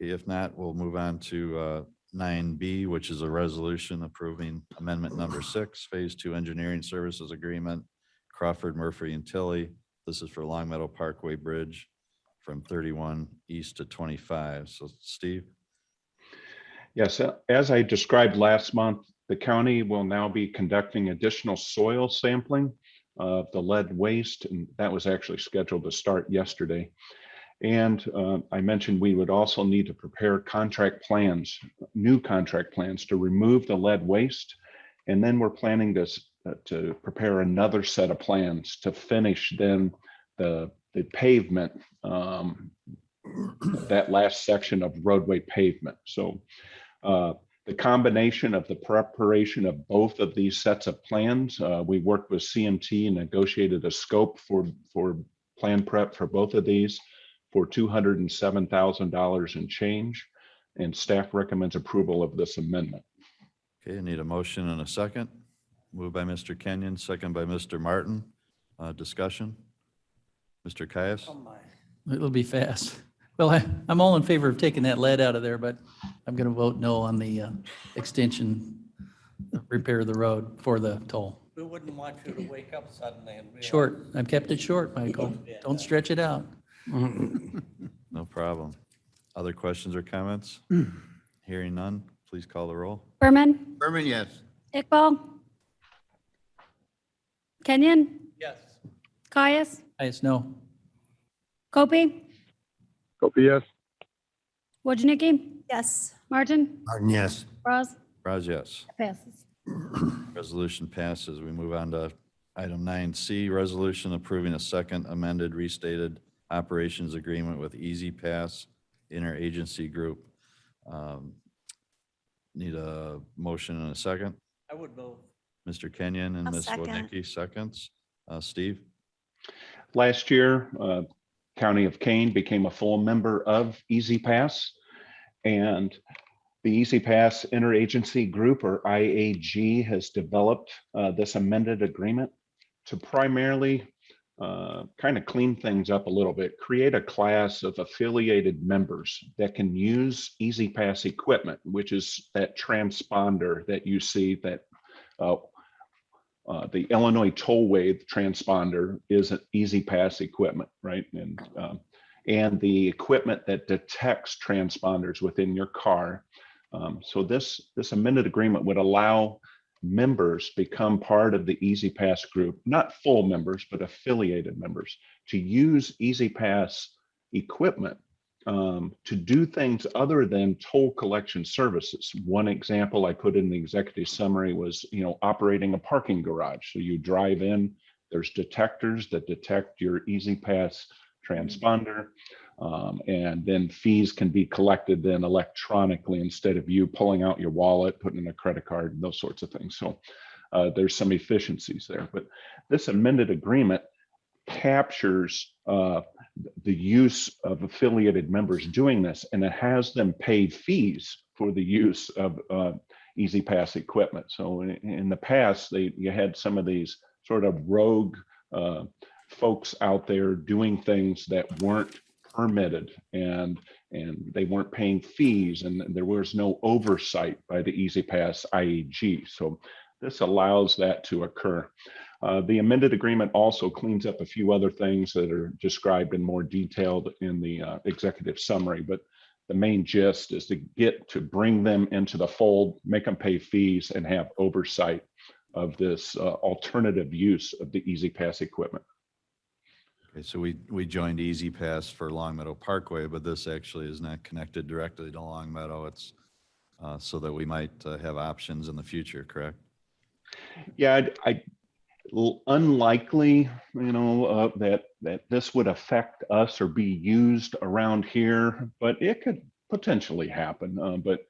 Okay, if not, we'll move on to 9B, which is a resolution approving amendment number 6, Phase 2 Engineering Services Agreement, Crawford, Murphy, and Tilly. This is for Long Meadow Parkway Bridge from 31 east to 25. So Steve? Yes, as I described last month, the county will now be conducting additional soil sampling of the lead waste, and that was actually scheduled to start yesterday. And I mentioned we would also need to prepare new contract plans to remove the lead waste. And then we're planning to prepare another set of plans to finish then the pavement, that last section of roadway pavement. So the combination of the preparation of both of these sets of plans, we worked with CMT and negotiated a scope for plan prep for both of these for $207,000 and change, and staff recommends approval of this amendment. Okay, I need a motion and a second. Moved by Mr. Kenyon, second by Mr. Martin. Discussion? Mr. Caius? It'll be fast. Well, I'm all in favor of taking that lead out of there, but I'm going to vote no on the extension, repair of the road for the toll. We wouldn't want you to wake up suddenly and realize. Short. I've kept it short, Michael. Don't stretch it out. No problem. Other questions or comments? Hearing none, please call the roll. Berman, Berman, yes. Iqbal, Kenyon, Yes. Caius, No. Kopi, Copy, yes. Wojnicki, Yes. Martin, Martin, yes. Bras, Raj, yes. passes. Resolution passes. We move on to item 9C, resolution approving a second amended restated operations agreement with Easy Pass Interagency Group. Need a motion and a second. I would move. Mr. Kenyon and I'll Ms. second. Wodnicki, seconds. Steve? Last year, County of Kane became a full member of Easy Pass, and the Easy Pass Interagency Group, or IAG, has developed this amended agreement to primarily kind of clean things up a little bit, create a class of affiliated members that can use Easy Pass equipment, which is that transponder that you see that the Illinois Tollway transponder is an Easy Pass equipment, right? And the equipment that detects transponders within your car. So this amended agreement would allow members become part of the Easy Pass group, not full members, but affiliated members, to use Easy Pass equipment to do things other than toll collection services. One example I put in the executive summary was, operating a parking garage. So you drive in, there's detectors that detect your Easy Pass transponder, and then fees can be collected then electronically instead of you pulling out your wallet, putting in a credit card, those sorts of things. So there's some efficiencies there. But this amended agreement captures the use of affiliated members doing this, and it has them pay fees for the use of Easy Pass equipment. So in the past, you had some of these sort of rogue folks out there doing things that weren't permitted, and they weren't paying fees, and there was no oversight by the Easy Pass IEG. So this allows that to occur. The amended agreement also cleans up a few other things that are described in more detail in the executive summary, but the main gist is to bring them into the fold, make them pay fees, and have oversight of this alternative use of the Easy Pass equipment. Okay, so we joined Easy Pass for Long Meadow Parkway, but this actually is not connected directly to Long Meadow. It's so that we might have options in the future, correct? Yeah, unlikely, that this would affect us or be used around here, but it could potentially happen. But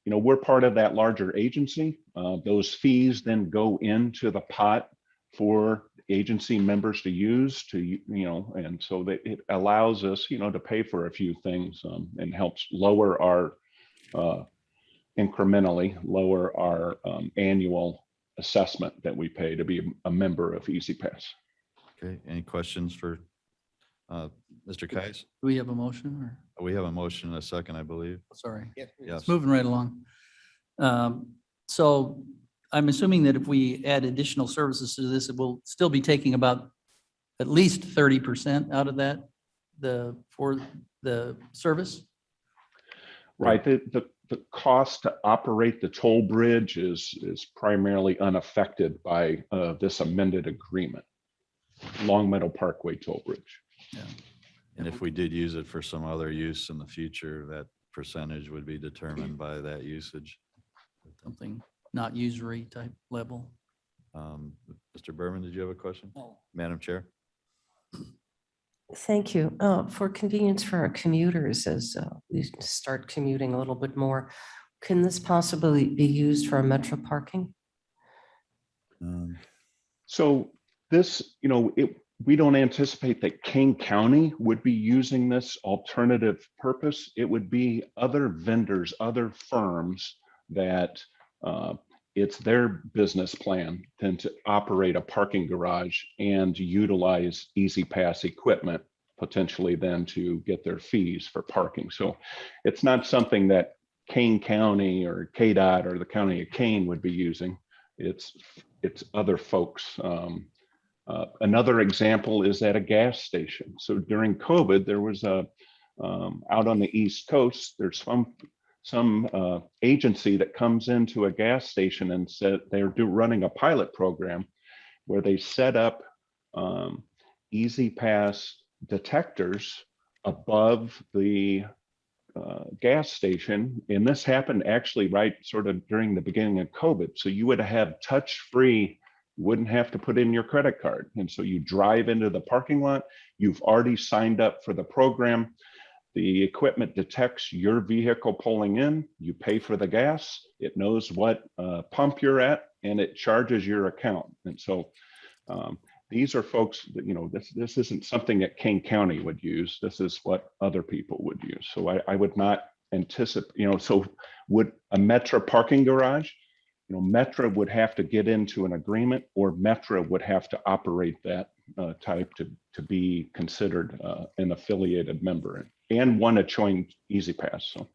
we're part of that larger agency. Those fees then go into the pot for agency members to use and so that it allows us, to pay for a few things and helps lower our incrementally lower our annual assessment that we pay to be a member of Easy Pass. Okay, any questions for Mr. Kais? Do we have a motion or? We have a motion and a second, I believe. Sorry. Yes. It's moving right along. So I'm assuming that if we add additional services to this, it will still be taking about at least 30% out of that for the service? Right. The cost to operate the toll bridge is primarily unaffected by this amended agreement. Long Meadow Parkway toll bridge. Yeah. And if we did use it for some other use in the future, that percentage would be determined by that usage. Something not usury type level. Mr. Berman, did you have a question? No. Madam Chair? Thank you. For convenience for our commuters, as we start commuting a little bit more, can this possibly be used for our metro parking? So this, we don't anticipate that King County would be using this alternative purpose. It would be other vendors, other firms that it's their business plan then to operate a parking garage and to utilize Easy Pass equipment, potentially then to get their fees for parking. So it's not something that Kane County or KDOT or the County of Kane would be using. It's other folks. Another example is at a gas station. So during COVID, there was out on the East Coast, there's some agency that comes into a gas station and said they're running a pilot program where they set up Easy Pass detectors above the gas station. And this happened actually right sort of during the beginning of COVID. So you would have touch-free, you wouldn't have to put in your credit card. And so you drive into the parking lot, you've already signed up for the program. The equipment detects your vehicle pulling in, you pay for the gas, it knows what pump you're at, and it charges your account. And so these are folks that, this isn't something that Kane County would use. This is what other people would use. So I would not anticipate, so would a Metra parking garage, Metra would have to get into an agreement, or Metra would have to operate that type to be considered an affiliated member and one to join Easy Pass. So.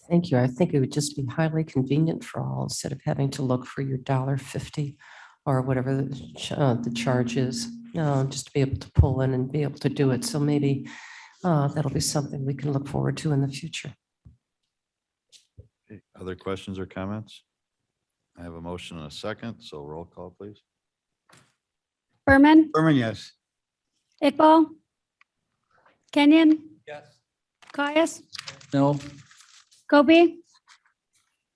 Thank you. I think it would just be highly convenient for all, instead of having to look for your $1.50 or whatever the charge is, just to be able to pull in and be able to do it. So maybe that'll be something we can look forward to in the future. Okay, other questions or comments? I have a motion and a second, so roll call, please. Berman, Berman, yes. Iqbal, Kenyon, Yes. Caius, No, Kobe,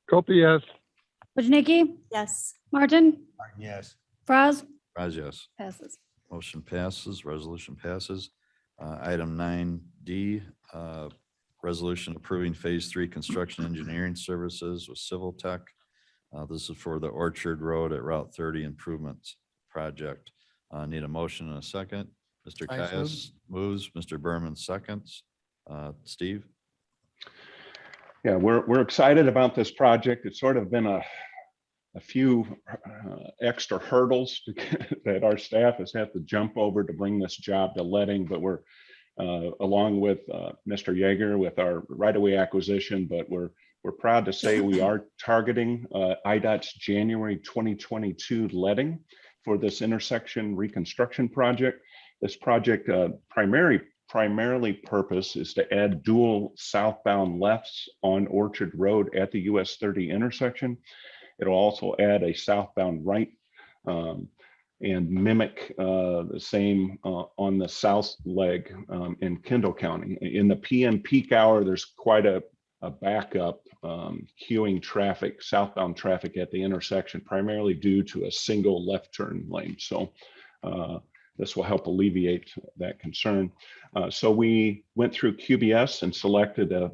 Copy, yes. Wojnicki, Yes. Martin, Yes. Franz, Raz, yes. passes. Motion passes, resolution passes. Item 9D, resolution approving Phase 3 construction engineering services with Civil Tech. This is for the Orchard Road at Route 30 improvements project. Need a motion and a second. Mr. Caius Caius moves, Mr. Berman seconds. Steve? Yeah, we're excited about this project. It's sort of been a few extra hurdles that our staff has had to jump over to bring this job to letting, but we're along with Mr. Yeager with our right-of-way acquisition, but we're proud to say we are targeting IDOT's January 2022 letting for this intersection reconstruction project. This project primarily purpose is to add dual southbound lefts on Orchard Road at the US 30 intersection. It'll also add a southbound right and mimic the same on the south leg in Kendall County. In the PM peak hour, there's quite a backup queuing traffic, southbound traffic at the intersection, primarily due to a single left turn lane. So this will help alleviate that concern. So we went through QBS and selected a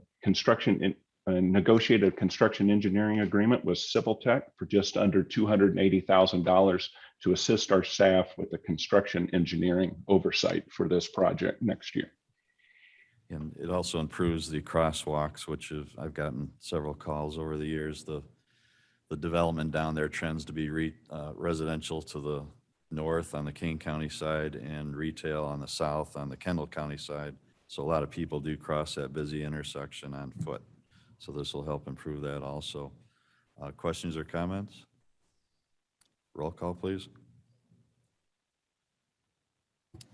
negotiated construction engineering agreement with Civil Tech for just under $280,000 to assist our staff with the construction engineering oversight for this project next year. And it also improves the crosswalks, which I've gotten several calls over the years. The development down there trends to be residential to the north on the King County side and retail on the south on the Kendall County side. So a lot of people do cross that busy intersection on foot. So this will help improve that also. Questions or comments? Roll call, please.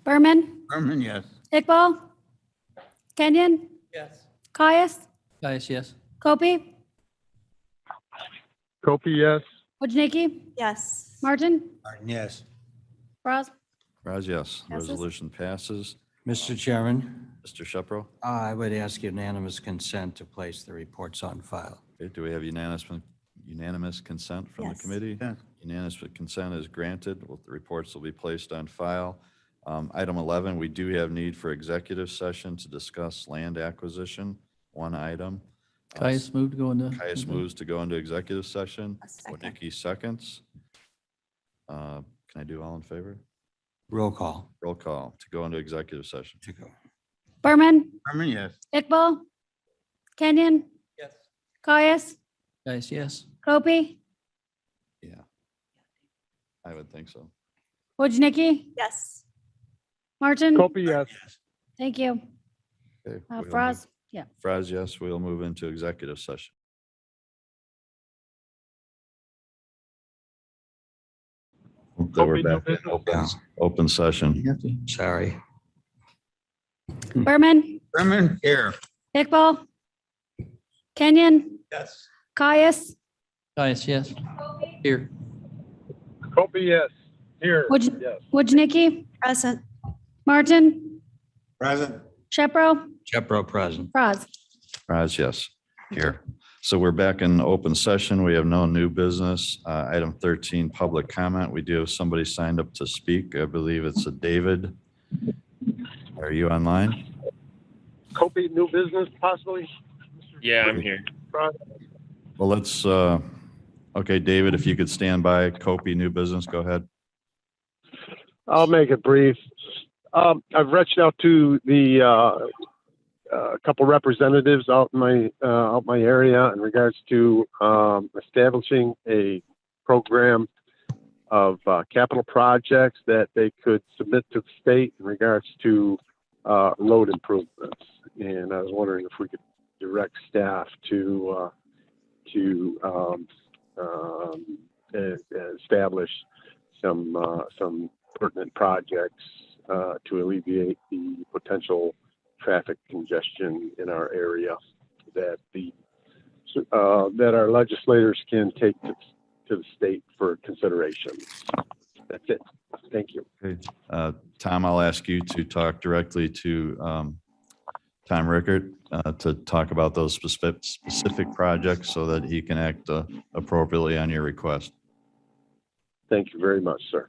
Berman, Berman, yes. Iqbal, Kenyon, Yes. Caius, Caius, yes. Kobe, Copy, yes. Wojnicki, Yes. Martin, Martin, yes. Franz, Raz, yes. Passes. Resolution passes. Mr. Chairman, Mr. Shepro? I would ask unanimous consent to place the reports on file. Okay, do we have unanimous consent from the Yes. committee? Yes. Unanimous consent is granted. Well, the reports will be placed on file. Item 11, we do have need for executive session to discuss land acquisition, one item. Caius moved to go into. Caius moves to go into executive session. A second. Wojnicki seconds. Can I do all in favor? Roll call Roll call to go into executive session. to go. Berman, Berman, yes. Iqbal, Kenyon, Yes. Caius, Caius, yes. Kobe, Yeah. I would think so. Wojnicki, Yes. Martin. Copy, yes. Thank you. Okay, we'll move- Franz, yeah. Franz, yes, we'll move into executive session. That we're Copy, no back in business. open session. Sorry. Berman, Berman, here. Iqbal, Kenyon, Yes. Caius, Caius, yes. Here. Copy, yes. Here, Woj- yes. Wojnicki, Present. Martin, Present. Shepro, Jepro present. Franz. Franz, yes, here. So we're back in open session. We have no new business. Item 13, public comment. We do have somebody signed up to speak. I believe it's a David. Are you online? Copy, new business possibly? Yeah, I'm here. Well, let's, okay, David, if you could stand by, Kopi, new business, go ahead. I'll make it brief. I've reached out to a couple representatives out in my area in regards to establishing a program of capital projects that they could submit to the state in regards to road improvements. And I was wondering if we could direct staff to establish some pertinent projects to alleviate the potential traffic congestion in our area that the that our legislators can take to the state for consideration. That's it. Thank you. Okay. Tom, I'll ask you to talk directly to Tom Rickert to talk about those specific projects so that he can act appropriately on your request. Thank you very much, sir.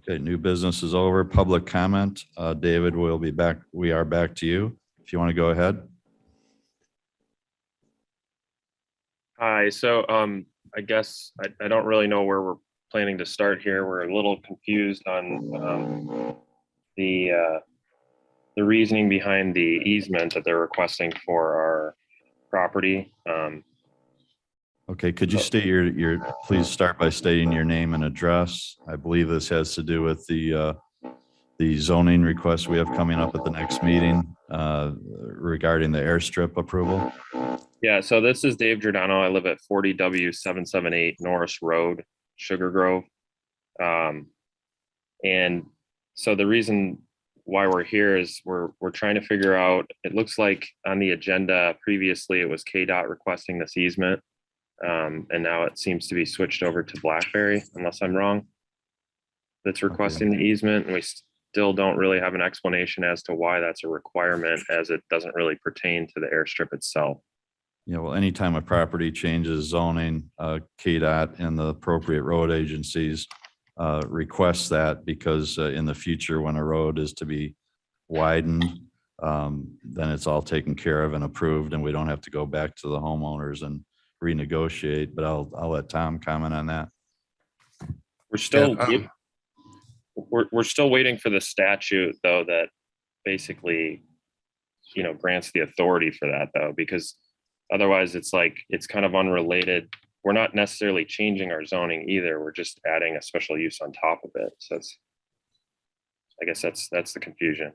Okay, new business is over. Public comment. David, we'll be back. We are back to you. If you want to go ahead. Hi, so I guess I don't really know where we're planning to start here. We're a little confused on the reasoning behind the easement that they're requesting for our property. Okay, could you state please start by stating your name and address. I believe this has to do with the zoning request we have coming up at the next meeting regarding the airstrip approval. Yeah, so this is Dave Giordano. I live at 40W778 Norris Road, Sugar Grove. And so the reason why we're here is we're trying to figure out, it looks like on the agenda previously it was KDOT requesting this easement. And now it seems to be switched over to BlackBerry, unless I'm wrong. That's requesting the easement, and we still don't really have an explanation as to why that's a requirement, as it doesn't really pertain to the airstrip itself. Yeah, well, anytime a property changes zoning, KDOT and the appropriate road agencies request that, because in the future, when a road is to be widened, then it's all taken care of and approved, and we don't have to go back to the homeowners and renegotiate. But I'll let Tom comment on that. We're still we're still waiting for the statute, though, that basically, you know, grants the authority for that, though, because otherwise it's like it's kind of unrelated. We're not necessarily changing our zoning either. We're just adding a special use on top of it. So it's, I guess that's the confusion.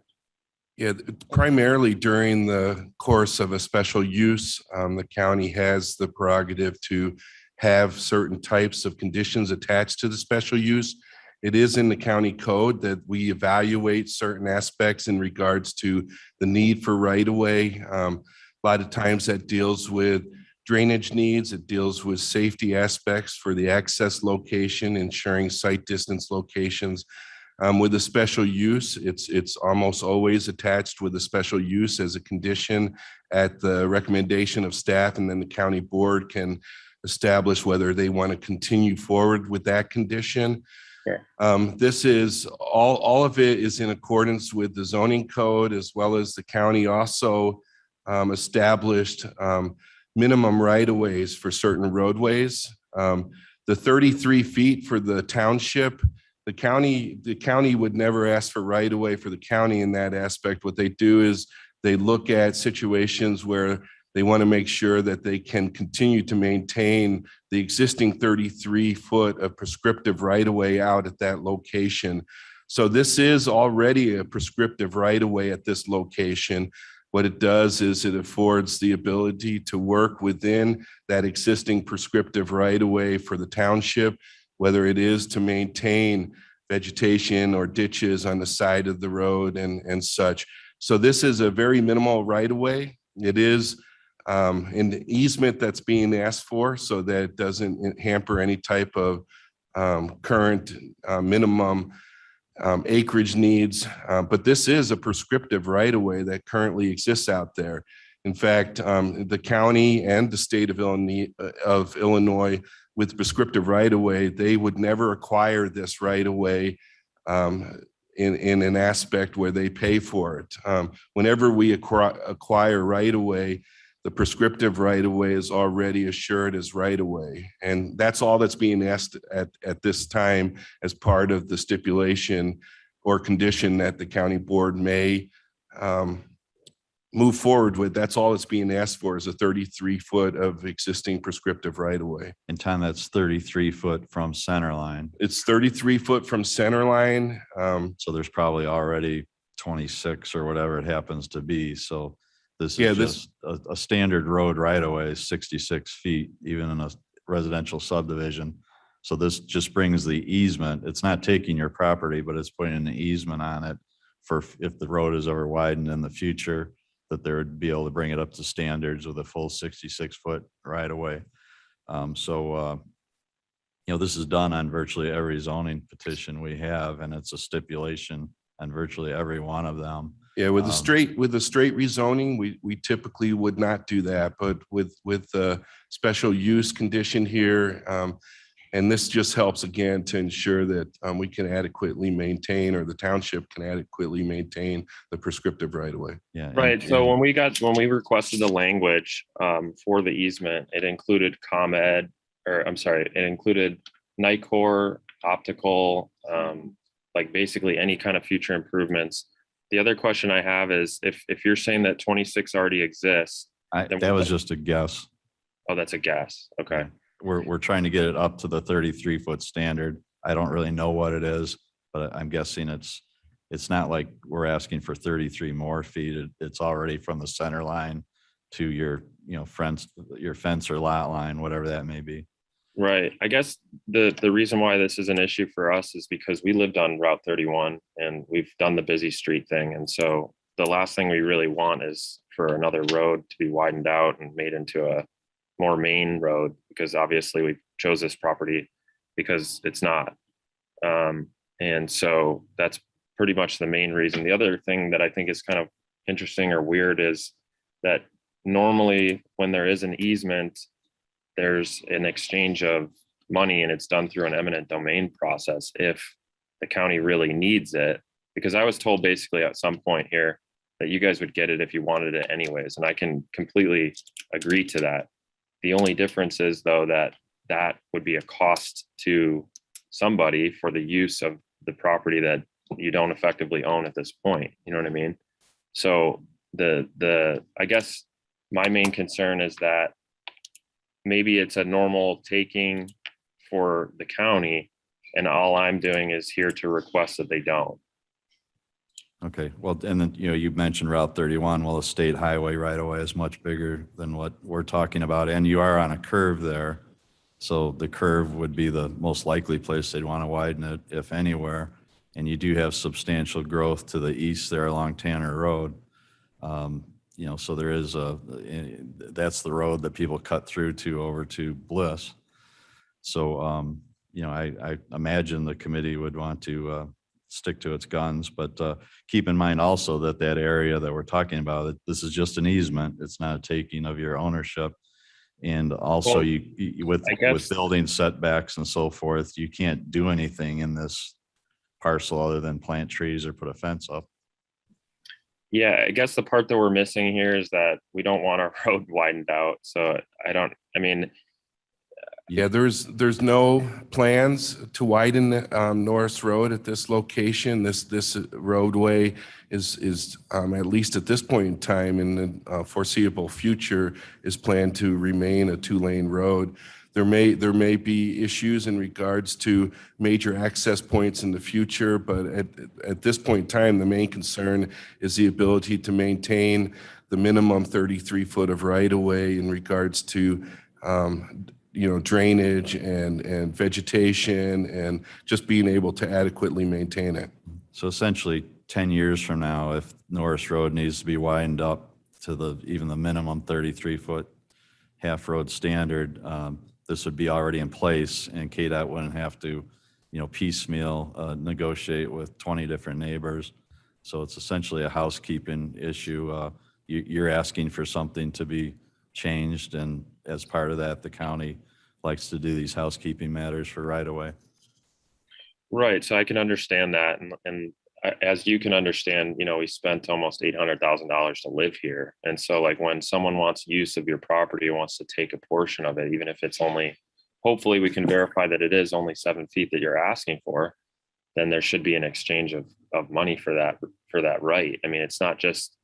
Yeah, primarily during the course of a special use, the county has the prerogative to have certain types of conditions attached to the special use. It is in the county code that we evaluate certain aspects in regards to the need for right-of-way. A lot of times that deals with drainage needs. It deals with safety aspects for the access location, ensuring site distance locations. With a special use, it's almost always attached with a special use as a condition at the recommendation of staff, and then the county board can establish whether they want to continue forward with that condition. This is all of it is in accordance with the zoning code, as well as the county also established minimum right-of-ways for certain roadways. The 33 feet for the township, the county would never ask for right-of-way for the county in that aspect. What they do is they look at situations where they want to make sure that they can continue to maintain the existing 33-foot of prescriptive right-of-way out at that location. So this is already a prescriptive right-of-way at this location. What it does is it affords the ability to work within that existing prescriptive right-of-way for the township, whether it is to maintain vegetation or ditches on the side of the road and such. So this is a very minimal right-of-way. It is an easement that's being asked for so that it doesn't hamper any type of current minimum acreage needs. But this is a prescriptive right-of-way that currently exists out there. In fact, the county and the state of Illinois with prescriptive right-of-way, they would never acquire this right-of-way in an aspect where they pay for it. Whenever we acquire right-of-way, the prescriptive right-of-way is already assured as right-of-way. And that's all that's being asked at this time as part of the stipulation or condition that the county board may move forward with. That's all that's being asked for, is a 33-foot of existing prescriptive right-of-way. And Tom, that's 33 foot from center line. It's 33 foot from center line. So there's probably already 26 or whatever it happens to be. So this is just a standard road right-of-way is 66 feet, even in a residential subdivision. So this just brings the easement. It's not taking your property, but it's putting an easement on it for if the road is ever widened in the future, that they would be able to bring it up to standards with a full 66-foot right of way. This is done on virtually every zoning petition we have, and it's a stipulation on virtually every one of them. Yeah, with the straight rezoning, we typically would not do that, but with the special use condition here, and this just helps again to ensure that we can adequately maintain, or the township can adequately maintain the prescriptive right of way. Yeah. Right. So when we requested the language for the easement, it included ComEd, it included Nicor, optical, like basically any kind of future improvements. The other question I have is if you're saying that 26 already exists, that was just a guess. Oh, that's a guess. Okay. We're trying to get it up to the 33-foot standard. I don't really know what it is, but I'm guessing it's not like we're asking for 33 more feet. It's already from the center line to your fence or lot line, whatever that may be. Right. I guess the reason why this is an issue for us is because we lived on Route 31 and we've done the busy street thing. And so the last thing we really want is for another road to be widened out and made into a more main road, because obviously we chose this property because it's not. And so that's pretty much the main reason. The other thing that I think is kind of interesting or weird is that normally when there is an easement, there's an exchange of money and it's done through an eminent domain process if the county really needs it. Because I was told basically at some point here that you guys would get it if you wanted it anyways. And I can completely agree to that. The only difference is though that would be a cost to somebody for the use of the property that you don't effectively own at this point. You know what I mean? So I guess my main concern is that maybe it's a normal taking for the county and all I'm doing is here to request that they don't. Okay, well, and then, you mentioned Route 31. Well, the state highway right away is much bigger than what we're talking about. And you are on a curve there. So the curve would be the most likely place they'd want to widen it, if anywhere. And you do have substantial growth to the east there along Tanner Road. So there is that's the road that people cut through to over to Bliss. So, I imagine the committee would want to stick to its guns, but keep in mind also that area that we're talking about, this is just an easement. It's not a taking of your ownership. And also with building setbacks and so forth, you can't do anything in this parcel other than plant trees or put a fence up. Yeah, I guess the part that we're missing here is that we don't want our road widened out. So yeah, there's no plans to widen Norris Road at this location. This roadway is at least at this point in time in the foreseeable future is planned to remain a 2-lane road. There may be issues in regards to major access points in the future, but at this point in time, the main concern is the ability to maintain the minimum 33 foot of right of way in regards to drainage and vegetation and just being able to adequately maintain it. So essentially 10 years from now, if Norris Road needs to be widened up to even the minimum 33 foot half road standard, this would be already in place and KDOT wouldn't have to, piecemeal negotiate with 20 different neighbors. So it's essentially a housekeeping issue. You're asking for something to be changed, and as part of that, the county likes to do these housekeeping matters for right of way. Right. So I can understand that. And as you can understand, we spent almost $800,000 to live here. And so like when someone wants use of your property, wants to take a portion of it, even if it's only, hopefully we can verify that it is only 7 feet that you're asking for, then there should be an exchange of money for that right. I mean, it's not just,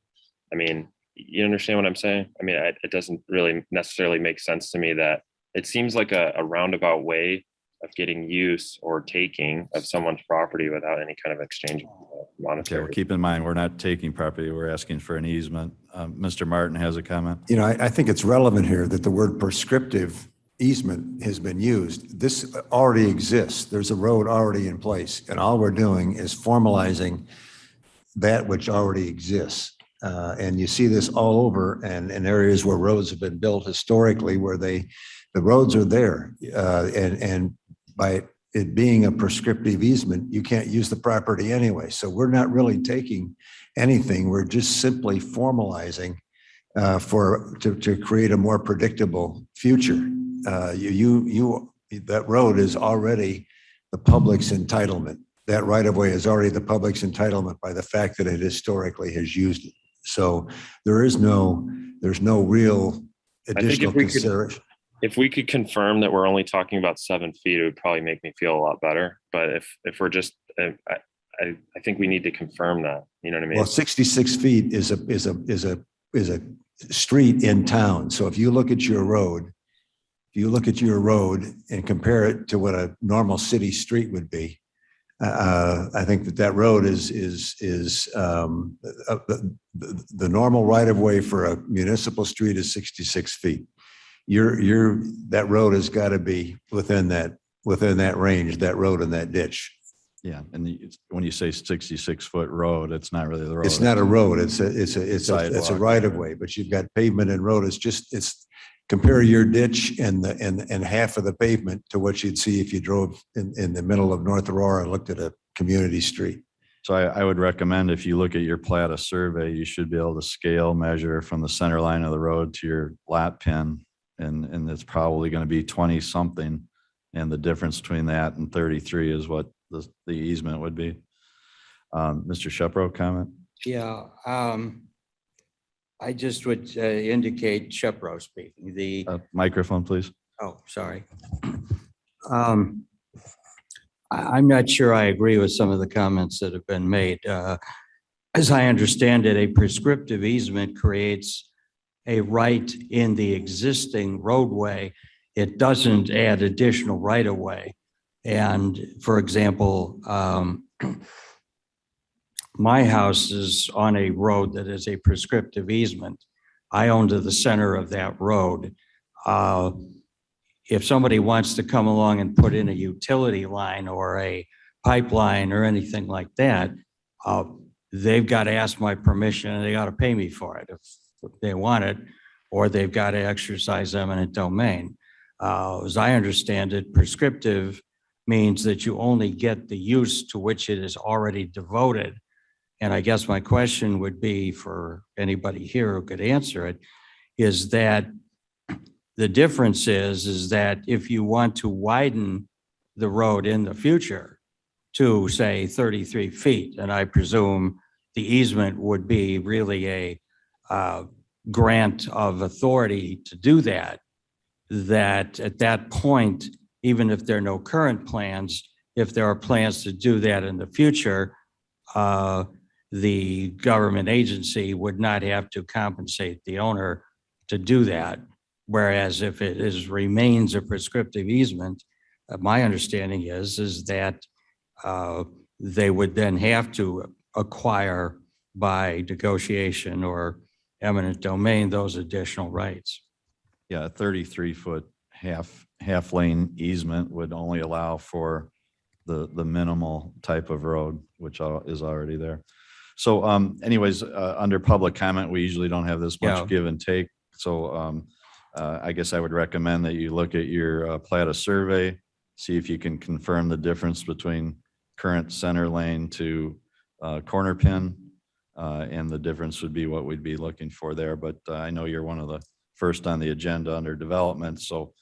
you understand what I'm saying? It doesn't really necessarily make sense to me that it seems like a roundabout way of getting use or taking of someone's property without any kind of exchange of monetary. Okay, well, keep in mind, we're not taking property, we're asking for an easement. Mr. Martin has a comment. I think it's relevant here that the word prescriptive easement has been used. This already exists. There's a road already in place, and all we're doing is formalizing that which already exists. And you see this all over and in areas where roads have been built historically where the roads are there. And by it being a prescriptive easement, you can't use the property anyway. So we're not really taking anything. We're just simply formalizing to create a more predictable future. That road is already the public's entitlement. That right of way is already the public's entitlement by the fact that it historically has used it. So there's no real additional consideration. If we could confirm that we're only talking about 7 feet, it would probably make me feel a lot better. But if we're just, I think we need to confirm that. You know what I mean? Well, 66 feet is a street in town. So if you look at your road, and compare it to what a normal city street would be, I think that road is the normal right of way for a municipal street is 66 feet. That road has got to be within that range, that road and that ditch. Yeah, and when you say 66-foot road, it's not really the road. It's not a road. It's a right of way, but you've got pavement and road. It's compare your ditch and half of the pavement to what you'd see if you drove in the middle of North Aurora and looked at a community street. So I would recommend if you look at your Plata survey, you should be able to scale measure from the center line of the road to your lot pin. And it's probably going to be 20 something. And the difference between that and 33 is what the easement would be. Mr. Shepro, comment? Yeah, I just would indicate Shepro speaking. Microphone, please. Oh, sorry. I'm not sure I agree with some of the comments that have been made. As I understand it, a prescriptive easement creates a right in the existing roadway. It doesn't add additional right of way. And for example, my house is on a road that is a prescriptive easement. I own to the center of that road. If somebody wants to come along and put in a utility line or a pipeline or anything like that, they've got to ask my permission and they got to pay me for it if they want it, or they've got to exercise eminent domain. As I understand it, prescriptive means that you only get the use to which it is already devoted. And I guess my question would be for anybody here who could answer it, is that the difference is that if you want to widen the road in the future to say 33 feet, and I presume the easement would be really a grant of authority to do that, that at that point, even if there are no current plans, if there are plans to do that in the future, the government agency would not have to compensate the owner to do that. Whereas if it remains a prescriptive easement, my understanding is that they would then have to acquire by negotiation or eminent domain those additional rights. Yeah, a 33-foot half lane easement would only allow for the minimal type of road, which is already there. So anyways, under public comment, we usually don't have this much give and take. So I guess I would recommend that you look at your Plata survey, see if you can confirm the difference between current center lane to corner pin, and the difference would be what we'd be looking for there. But I know you're one of the first on the agenda under development, so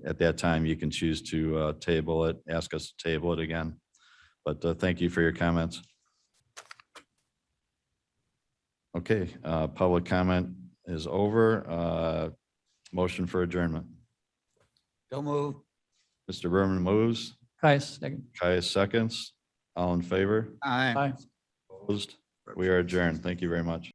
at that time you can choose to table it, ask us to table it again. But thank you for your comments. Okay, public comment is over. Motion for adjournment. Don't move. Mr. Berman moves. Caius, second. Caius seconds. All in favor? Aye. Opposed? We are adjourned. Thank you very much.